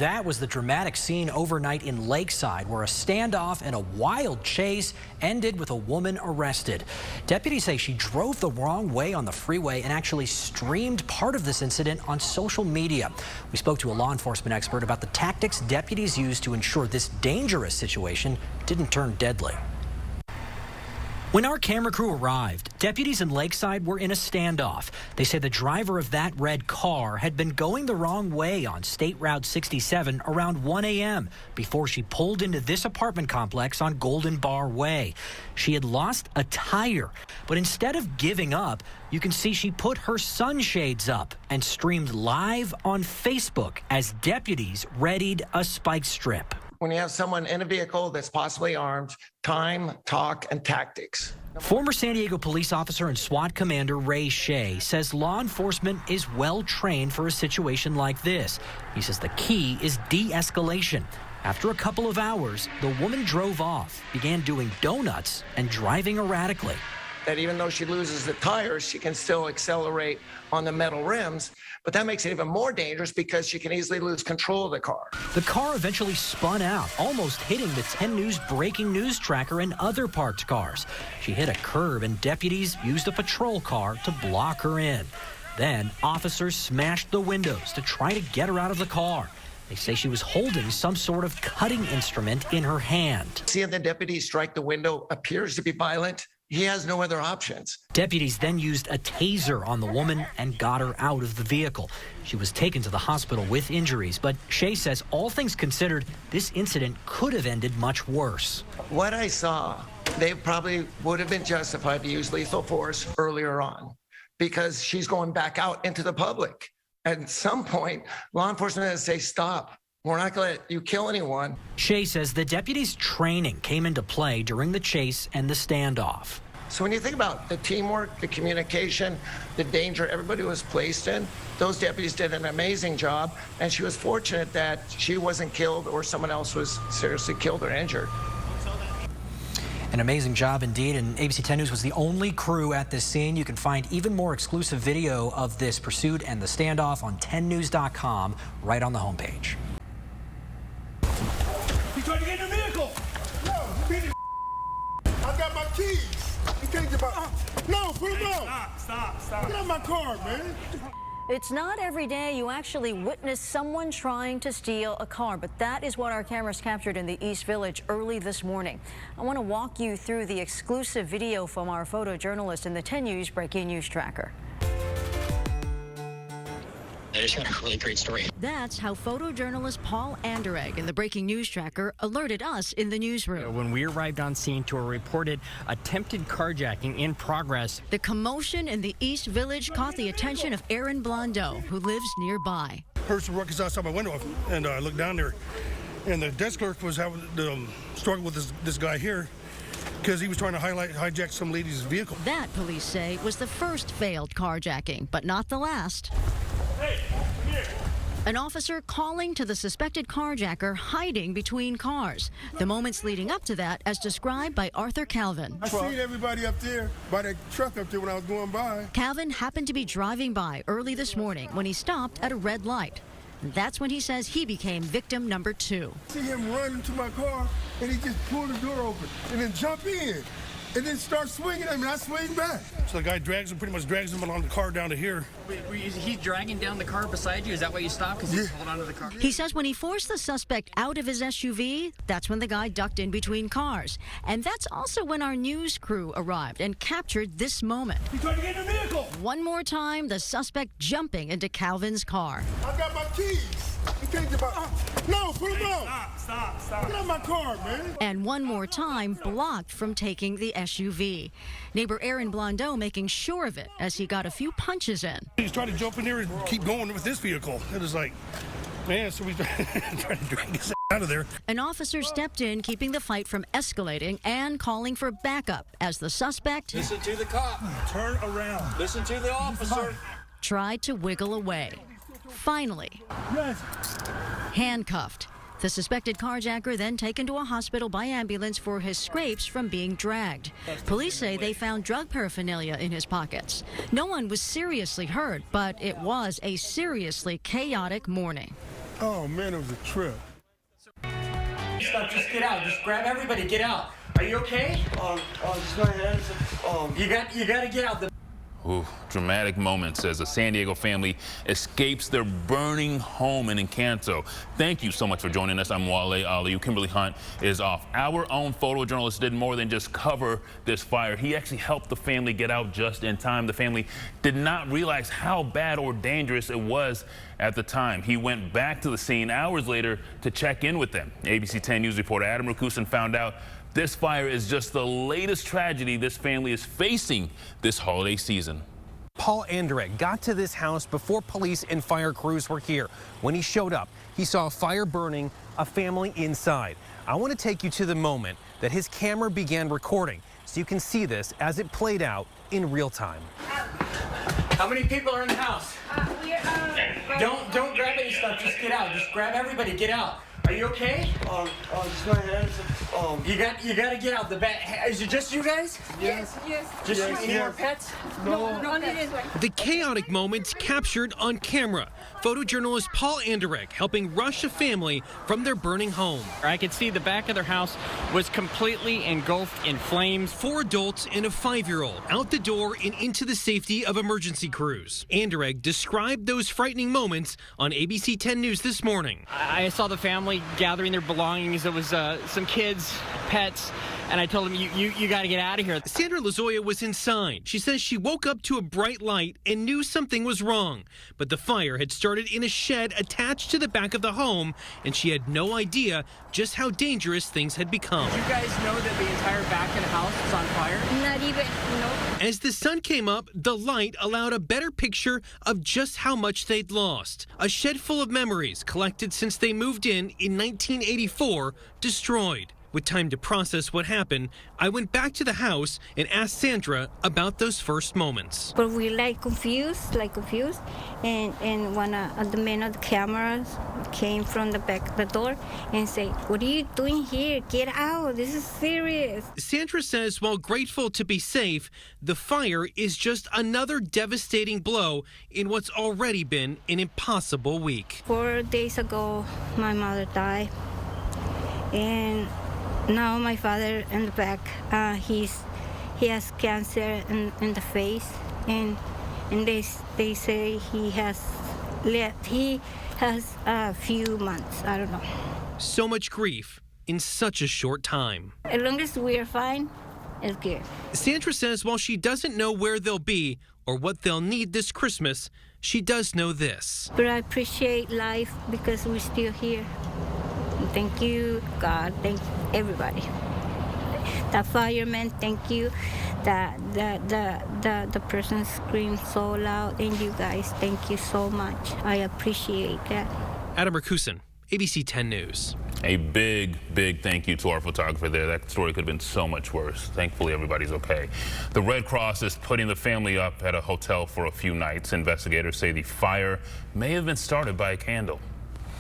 That was the dramatic scene overnight in Lakeside, where a standoff and a wild chase ended with a woman arrested. Deputies say she drove the wrong way on the freeway and actually streamed part of this incident on social media. We spoke to a law enforcement expert about the tactics deputies used to ensure this dangerous situation didn't turn deadly. When our camera crew arrived, deputies in Lakeside were in a standoff. They say the driver of that red car had been going the wrong way on State Route 67 around 1 a.m. before she pulled into this apartment complex on Golden Bar Way. She had lost a tire, but instead of giving up, you can see she put her sunshades up and streamed live on Facebook as deputies readied a spike strip. When you have someone in a vehicle that's possibly armed, time, talk, and tactics. Former San Diego police officer and SWAT commander Ray Shea says law enforcement is well trained for a situation like this. He says the key is de-escalation. After a couple of hours, the woman drove off, began doing donuts, and driving erratically. That even though she loses the tires, she can still accelerate on the metal rims. But that makes it even more dangerous because she can easily lose control of the car. The car eventually spun out, almost hitting the 10 News breaking news tracker and other parked cars. She hit a curb and deputies used a patrol car to block her in. Then officers smashed the windows to try to get her out of the car. They say she was holding some sort of cutting instrument in her hand. Seeing the deputy strike the window appears to be violent. He has no other options. Deputies then used a taser on the woman and got her out of the vehicle. She was taken to the hospital with injuries, but Shea says all things considered, this incident could have ended much worse. What I saw, they probably would have been justified to use lethal force earlier on because she's going back out into the public. At some point, law enforcement has to say, stop. We're not going to let you kill anyone. Shea says the deputies' training came into play during the chase and the standoff. So when you think about the teamwork, the communication, the danger everybody was placed in, those deputies did an amazing job, and she was fortunate that she wasn't killed or someone else was seriously killed or injured. An amazing job indeed, and ABC 10 News was the only crew at this scene. You can find even more exclusive video of this pursuit and the standoff on 10news.com right on the homepage. He tried to get in the vehicle. No, I got my keys. You can't get my... No, put him out. Stop. Get out my car, man. It's not every day you actually witness someone trying to steal a car, but that is what our cameras captured in the East Village early this morning. I want to walk you through the exclusive video from our photojournalist in the 10 News Breaking News Tracker. I just got a really great story. That's how photojournalist Paul Anderegg in the Breaking News Tracker alerted us in the newsroom. When we arrived on scene to a reported attempted carjacking in progress. The commotion in the East Village caught the attention of Aaron Blondeau, who lives nearby. Heard some ruckus outside my window, and I looked down there, and the desk clerk was having struggle with this guy here because he was trying to hijack some lady's vehicle. That, police say, was the first failed carjacking, but not the last. Hey, come here. An officer calling to the suspected carjacker hiding between cars. The moments leading up to that, as described by Arthur Calvin. I seen everybody up there by that truck up there when I was going by. Calvin happened to be driving by early this morning when he stopped at a red light. That's when he says he became victim number 2. I see him run into my car, and he just pulled the door open and then jump in. And then start swinging. I swing back. So the guy pretty much drags him along the car down to here. He's dragging down the car beside you? Is that why you stopped? Because he's holding onto the car? He says when he forced the suspect out of his SUV, that's when the guy ducked in between cars. And that's also when our news crew arrived and captured this moment. He tried to get in the vehicle. One more time, the suspect jumping into Calvin's car. I got my keys. You can't get my... No, put him out. Stop. Get out my car, man. And one more time, blocked from taking the SUV. Neighbor Aaron Blondeau making sure of it as he got a few punches in. He's trying to jump in there and keep going with this vehicle. It was like, man, so we tried to drag his out of there. An officer stepped in, keeping the fight from escalating and calling for backup as the suspect... Listen to the cop. Turn around. Listen to the officer. ...tried to wiggle away. Finally, handcuffed. The suspected carjacker then taken to a hospital by ambulance for his scrapes from being dragged. Police say they found drug paraphernalia in his pockets. No one was seriously hurt, but it was a seriously chaotic morning. Oh, man, it was a trip. Stop, just get out. Just grab everybody, get out. Are you okay? Just my hands. You got to get out. Ooh, dramatic moments as a San Diego family escapes their burning home in Encanto. Thank you so much for joining us. I'm Wale Aliu. Kimberly Hunt is off. Our own photojournalist did more than just cover this fire. He actually helped the family get out just in time. The family did not realize how bad or dangerous it was at the time. He went back to the scene hours later to check in with them. ABC 10 News reporter Adam Rakusin found out this fire is just the latest tragedy this family is facing this holiday season. Paul Anderegg got to this house before police and fire crews were here. When he showed up, he saw a fire burning, a family inside. I want to take you to the moment that his camera began recording so you can see this as it played out in real time. How many people are in the house? Don't grab any stuff. Just get out. Just grab everybody. Get out. Are you okay? Just my hands. You got to get out. The bat. Is it just you guys? Yes. Just you? Any more pets? No. The chaotic moments captured on camera. Photojournalist Paul Anderegg helping rush a family from their burning home. I could see the back of their house was completely engulfed in flames. 4 adults and a 5-year-old out the door and into the safety of emergency crews. Anderegg described those frightening moments on ABC 10 News this morning. I saw the family gathering their belongings. There was some kids, pets, and I told them, you got to get out of here. Sandra Lazoya was inside. She says she woke up to a bright light and knew something was wrong. But the fire had started in a shed attached to the back of the home, and she had no idea just how dangerous things had become. Did you guys know that the entire back of the house was on fire? Not even, no. As the sun came up, the light allowed a better picture of just how much they'd lost. A shed full of memories collected since they moved in 1984, destroyed. With time to process what happened, I went back to the house and asked Sandra about those first moments. But we confused. And one of the men of the cameras came from the back of the door and said, "What are you doing here? Get out. This is serious." Sandra says while grateful to be safe, the fire is just another devastating blow in what's already been an impossible week. 4 days ago, my mother died. And now my father in the back, he has cancer in the face, and they say he has a few months. I don't know. So much grief in such a short time. As long as we're fine, it's good. Sandra says while she doesn't know where they'll be or what they'll need this Christmas, she does know this. But I appreciate life because we're still here. Thank you, God. Thank everybody. The firemen, thank you. The person screamed so loud, and you guys, thank you so much. I appreciate that. Adam Rakusin, ABC 10 News. A big thank you to our photographer there. That story could have been so much worse. Thankfully, everybody's okay. The Red Cross is putting the family up at a hotel for a few nights. Investigators say the fire may have been started by a candle.